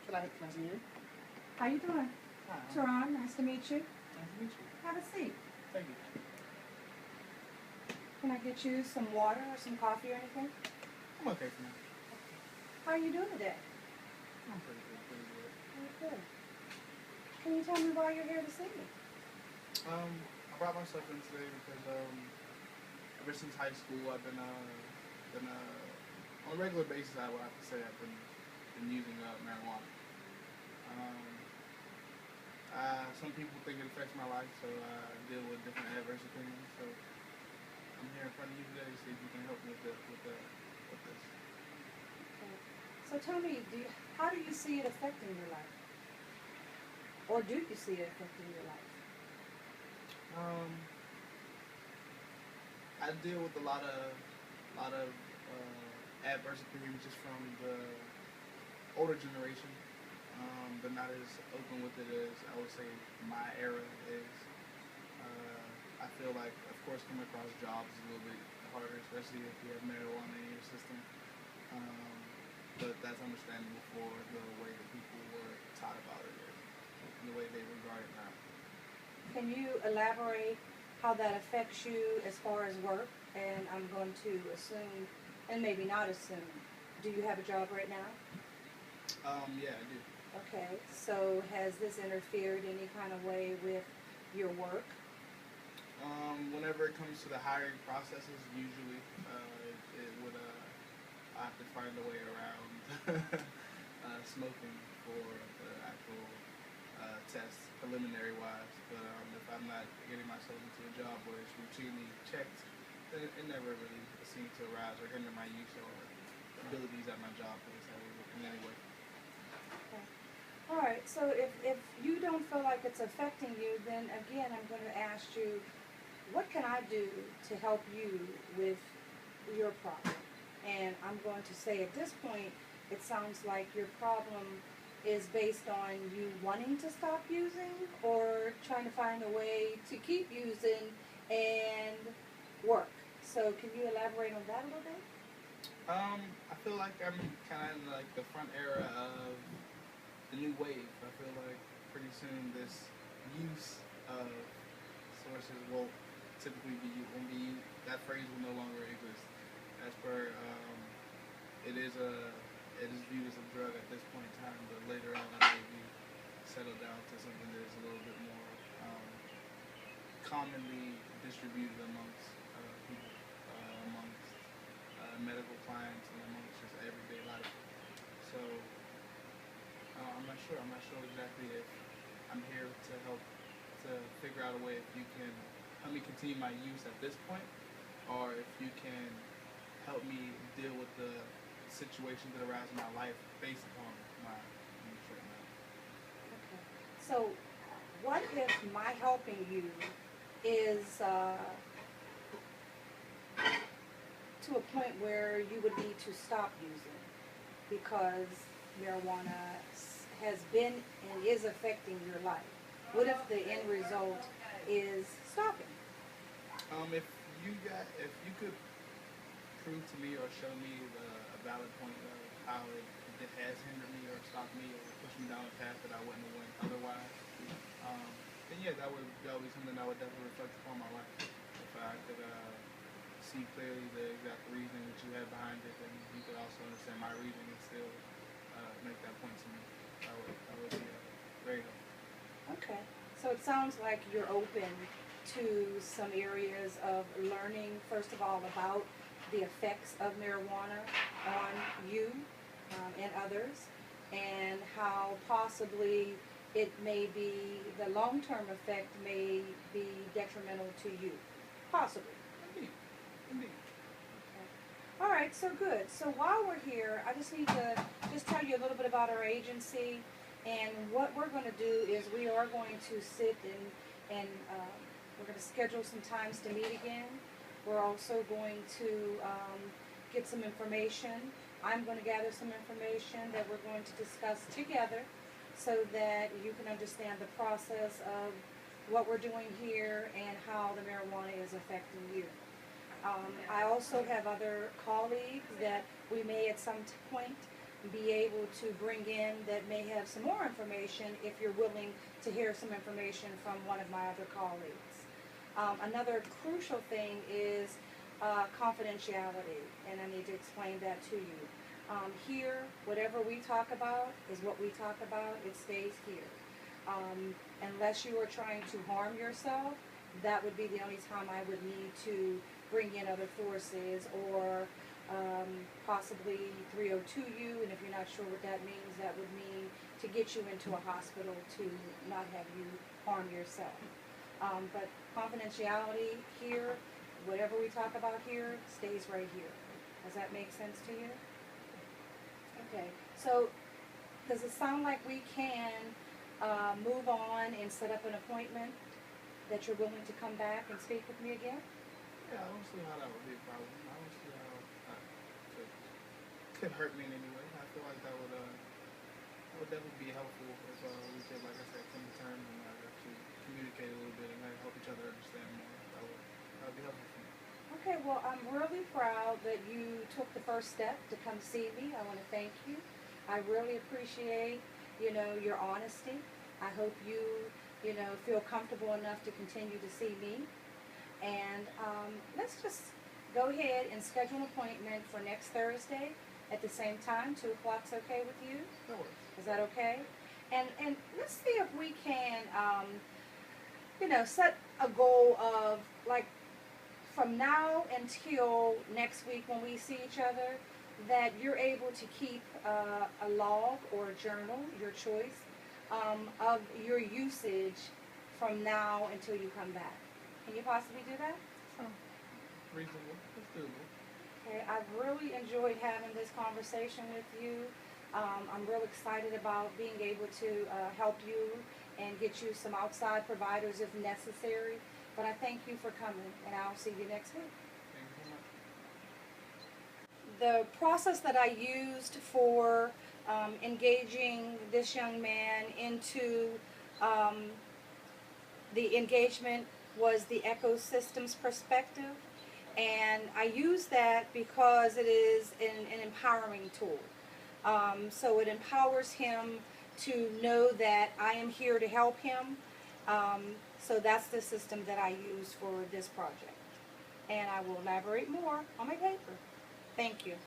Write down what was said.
Can I see you? How you doing? Hi. Teron, nice to meet you. Nice to meet you. Have a seat. Thank you. Can I get you some water or some coffee or anything? I'm okay for now. How are you doing today? I'm pretty good, pretty good. Very good. Can you tell me why you're here to see me? I brought myself in today because ever since high school I've been on a regular basis I would have to say I've been using marijuana. Some people think it affects my life, so I deal with different adverse opinions. So I'm here in front of you today to see if you can help me with this. Okay. So tell me, how do you see it affecting your life? Or do you see it affecting your life? I deal with a lot of adverse opinions just from the older generation. They're not as open with it as I would say my era is. I feel like, of course, coming across jobs is a little bit harder, especially if you have marijuana in your system. But that's understandable for the way that people were taught about it and the way they regard it now. Can you elaborate how that affects you as far as work? And I'm going to assume, and maybe not assume, do you have a job right now? Yeah, I do. Okay, so has this interfered any kind of way with your work? Whenever it comes to the hiring processes, usually it would I have to find a way around smoking for the actual test, preliminary wise. But if I'm not getting myself into a job where it's routinely checked, then it never really seems to arise or hinder my use or abilities at my job in any way. Okay. All right, so if you don't feel like it's affecting you, then again, I'm going to ask you, what can I do to help you with your problem? And I'm going to say at this point, it sounds like your problem is based on you wanting to stop using or trying to find a way to keep using and work. So can you elaborate on that a little bit? I feel like I'm kind of in like the front era of the new wave. I feel like pretty soon this use of sources will typically be that phrase will no longer exist. As per it is viewed as a drug at this point in time, but later on it may be settled down to something that is a little bit more commonly distributed amongst people, amongst medical clients, and amongst just everyday life. So I'm not sure. I'm not sure exactly if I'm here to help to figure out a way if you can help me continue my use at this point, or if you can help me deal with the situations that arise in my life based upon my use right now. Okay. So what if my helping you is to a point where you would need to stop using because marijuana has been and is affecting your life? What if the end result is stopping? If you could prove to me or show me a valid point of how it has hindered me or stopped me or pushed me down a path that I wouldn't have went otherwise, then yeah, that would be something that would definitely reflect upon my life. If I could see clearly the exact reason that you had behind it, and you could also understand my reason and still make that point to me, that would be very helpful. Okay. So it sounds like you're open to some areas of learning, first of all, about the effects of marijuana on you and others, and how possibly it may be, the long-term effect may be detrimental to you. Possibly. Indeed. Indeed. Okay. All right, so good. So while we're here, I just need to just tell you a little bit about our agency. And what we're going to do is we are going to sit and we're going to schedule some times to meet again. We're also going to get some information. I'm going to gather some information that we're going to discuss together so that you can understand the process of what we're doing here and how the marijuana is affecting you. I also have other colleagues that we may at some point be able to bring in that may have some more information if you're willing to hear some information from one of my other colleagues. Another crucial thing is confidentiality, and I need to explain that to you. Here, whatever we talk about is what we talk about. It stays here. Unless you are trying to harm yourself, that would be the only time I would need to bring in other forces or possibly 302 you, and if you're not sure what that means, that would mean to get you into a hospital to not have you harm yourself. But confidentiality here, whatever we talk about here, stays right here. Does that make sense to you? Okay, so does it sound like we can move on and set up an appointment that you're willing to come back and speak with me again? Yeah, I don't see how that would be a problem. I don't see how that could hurt me in any way. I feel like that would definitely be helpful if we could, like I said, come to terms and actually communicate a little bit and help each other understand more. That would be helpful for me. Okay, well, I'm really proud that you took the first step to come see me. I want to thank you. I really appreciate, your honesty. I hope you, feel comfortable enough to continue to see me. And let's just go ahead and schedule an appointment for next Thursday at the same time. 2 o'clock's okay with you? That works. Is that okay? And let's see if we can, set a goal of, like, from now until next week when we see each other, that you're able to keep a log or a journal, your choice, of your usage from now until you come back. Can you possibly do that? Reasonable. It's doable. Okay, I've really enjoyed having this conversation with you. I'm real excited about being able to help you and get you some outside providers if necessary. But I thank you for coming, and I'll see you next week. Thank you so much. The process that I used for engaging this young man into the engagement was the ecosystems perspective. And I use that because it is an empowering tool. So it empowers him to know that I am here to help him. So that's the system that I use for this project. And I will elaborate more on my paper. Thank you.